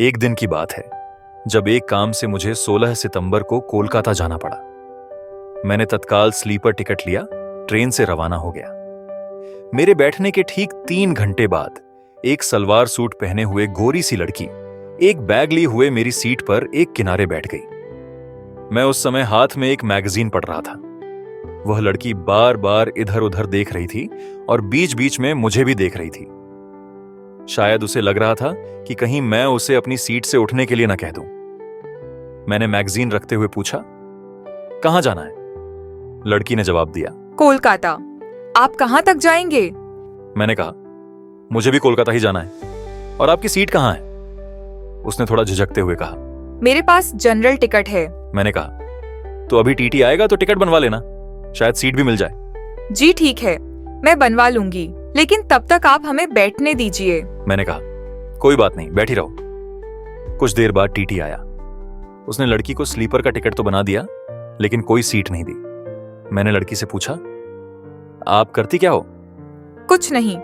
एक दिन की बात है जब एक काम से मुझे 16 सितंबर को कोलकाता जाना पड़ा। मैंने तत्काल स्लीपर टिकट लिया, ट्रेन से रवाना हो गया। मेरे बैठने के ठीक 3 घंटे बाद एक सलवार सूट पहने हुए गोरी सी लड़की एक बैग लिए हुए मेरी सीट पर एक किनारे बैठ गई। मैं उस समय हाथ में एक मैगजीन पढ़ रहा था। वह लड़की बार बार इधर उधर देख रही थी और बीच बीच में मुझे भी देख रही थी। शायद उसे लग रहा था कि कहीं मैं उसे अपनी सीट से उठने के लिए न कह दूं। मैंने मैगजीन रखते हुए पूछा, कहां जाना है? लड़की ने जवाब दिया, कोलकाता। आप कहां तक जाएंगे? मैंने कहा, मुझे भी कोलकाता ही जाना है। और आपकी सीट कहां है? उसने थोड़ा झिझकते हुए कहा, मेरे पास जनरल टिकट है। मैंने कहा, तो अभी टीटी आएगा तो टिकट बनवा लेना, शायद सीट भी मिल जाए। जी ठीक है, मैं बनवा लूंगी, लेकिन तब तक आप हमें बैठने दीजिए। मैंने कहा, कोई बात नहीं, बैठी रहो। कुछ देर बाद टीटी आया। उसने लड़की को स्लीपर का टिकट तो बना दिया, लेकिन कोई सीट नहीं दी। मैंने लड़की से पूछा, आप करती क्या हो? कुछ नहीं।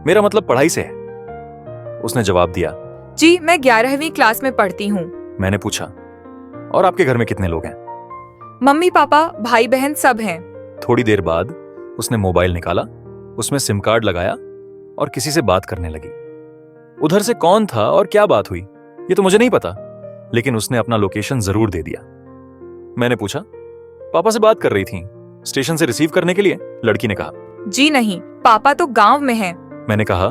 मेरा मतलब पढ़ाई से है। उसने जवाब दिया, जी मैं 11वीं क्लास में पढ़ती हूँ। मैंने पूछा, और आपके घर में कितने लोग हैं? मम्मी पापा भाई बहन सब हैं। थोड़ी देर बाद उसने मोबाइल निकाला, उसमें सिम कार्ड लगाया और किसी से बात करने लगी। उधर से कौन था और क्या बात हुई ये तो मुझे नहीं पता, लेकिन उसने अपना लोकेशन जरूर दे दिया। मैंने पूछा, पापा से बात कर रही थी स्टेशन से रिसीव करने के लिए? लड़की ने कहा, जी नहीं, पापा तो गांव में हैं। मैंने कहा,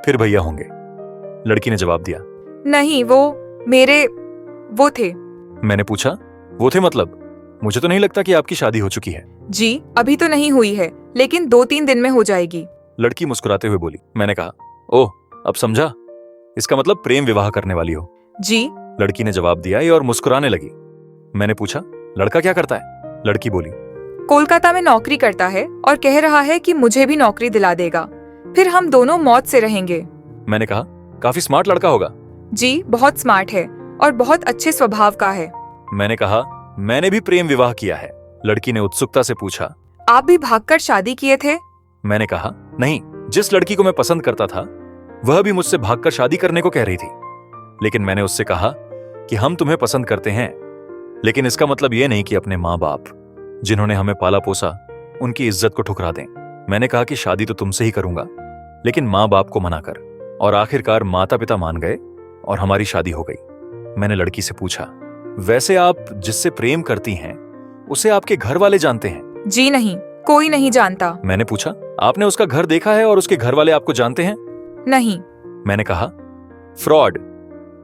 फिर भैया होंगे। लड़की ने जवाब दिया, नहीं, वो थे। मैंने पूछा, वो थे मतलब? मुझे तो नहीं लगता कि आपकी शादी हो चुकी है। जी अभी तो नहीं हुई है, लेकिन 2-3 दिन में हो जाएगी। लड़की मुस्कुराते हुए बोली। मैंने कहा, ओह अब समझा, इसका मतलब प्रेम विवाह करने वाली हो। जी। लड़की ने जवाब दिया और मुस्कुराने लगी। मैंने पूछा, लड़का क्या करता है? लड़की बोली, कोलकाता में नौकरी करता है और कह रहा है कि मुझे भी नौकरी दिला देगा, फिर हम दोनों मौज से रहेंगे। मैंने कहा, काफी स्मार्ट लड़का होगा। जी बहुत स्मार्ट है और बहुत अच्छे स्वभाव का है। मैंने कहा, मैंने भी प्रेम विवाह किया है। लड़की ने उत्सुकता से पूछा, आप भी भागकर शादी किए थे? मैंने कहा, नहीं, जिस लड़की को मैं पसंद करता था वह भी मुझसे भागकर शादी करने को कह रही थी। लेकिन मैंने उससे कहा कि हम तुम्हें पसंद करते हैं, लेकिन इसका मतलब यह नहीं कि अपने माँ बाप जिन्होंने हमें पाला पोसा उनकी इज्जत को ठुकरा दें। मैंने कहा कि शादी तो तुमसे ही करूंगा, लेकिन माँ बाप को मना कर। और आखिरकार माता पिता मान गए और हमारी शादी हो गई। मैंने लड़की से पूछा, वैसे आप जिससे प्रेम करती हैं उसे आपके घर वाले जानते हैं? जी नहीं, कोई नहीं जानता। मैंने पूछा, आपने उसका घर देखा है और उसके घर वाले आपको जानते हैं? नहीं। मैंने कहा, फ्रॉड,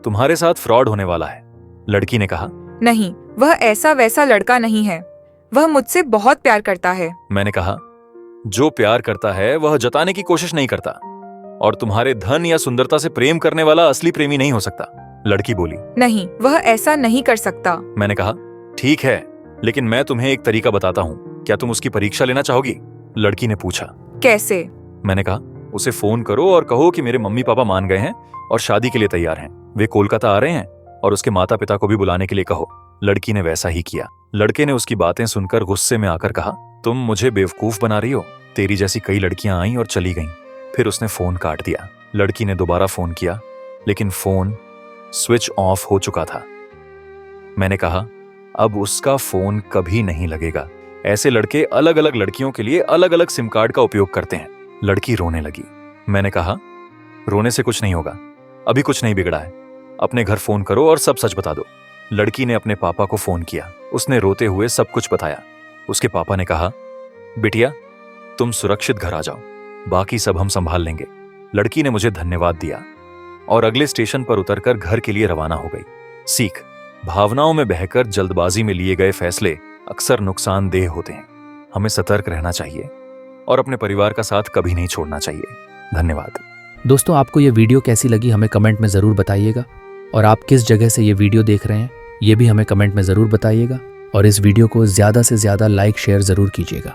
तुम्हारे साथ फ्रॉड होने वाला है। लड़की ने कहा, नहीं, वह ऐसा वैसा लड़का नहीं है, वह मुझसे बहुत प्यार करता है। मैंने कहा, जो प्यार करता है वह जताने की कोशिश नहीं करता, और तुम्हारे धन या सुंदरता से प्रेम करने वाला असली प्रेमी नहीं हो सकता। लड़की बोली, नहीं, वह ऐसा नहीं कर सकता। मैंने कहा, ठीक है, लेकिन मैं तुम्हें एक तरीका बताता हूँ, क्या तुम उसकी परीक्षा लेना चाहोगी? लड़की ने पूछा, कैसे? मैंने कहा, उसे फोन करो और कहो कि मेरे मम्मी पापा मान गए हैं और शादी के लिए तैयार हैं। वे कोलकाता आ रहे हैं और उसके माता पिता को भी बुलाने के लिए कहो। लड़की ने वैसा ही किया। लड़के ने उसकी बातें सुनकर गुस्से में आकर कहा, तुम मुझे बेवकूफ बना रही हो, तेरी जैसी कई लड़कियां आईं और चली गईं। फिर उसने फोन काट दिया। लड़की ने दोबारा फोन किया, लेकिन फोन स्विच ऑफ हो चुका था। मैंने कहा, अब उसका फोन कभी नहीं लगेगा। ऐसे लड़के अलग अलग लड़कियों के लिए अलग अलग सिम कार्ड का उपयोग करते हैं। लड़की रोने लगी। मैंने कहा, रोने से कुछ नहीं होगा, अभी कुछ नहीं बिगड़ा है, अपने घर फोन करो और सब सच बता दो। लड़की ने अपने पापा को फोन किया। उसने रोते हुए सब कुछ बताया। उसके पापा ने कहा, बिटिया तुम सुरक्षित घर आ जाओ, बाकी सब हम संभाल लेंगे। लड़की ने मुझे धन्यवाद दिया और अगले स्टेशन पर उतरकर घर के लिए रवाना हो गई। सीख, भावनाओं में बहकर जल्दबाजी में लिए गए फैसले अक्सर नुकसानदेह होते हैं। हमें सतर्क रहना चाहिए और अपने परिवार का साथ कभी नहीं छोड़ना चाहिए। धन्यवाद। दोस्तों, आपको ये वीडियो कैसी लगी हमें कमेंट में ज़रूर बताइएगा, और आप किस जगह से ये वीडियो देख रहे हैं ये भी हमें कमेंट में ज़रूर बताइएगा, और इस वीडियो को ज़्यादा से ज़्यादा लाइक शेयर ज़रूर कीजिएगा।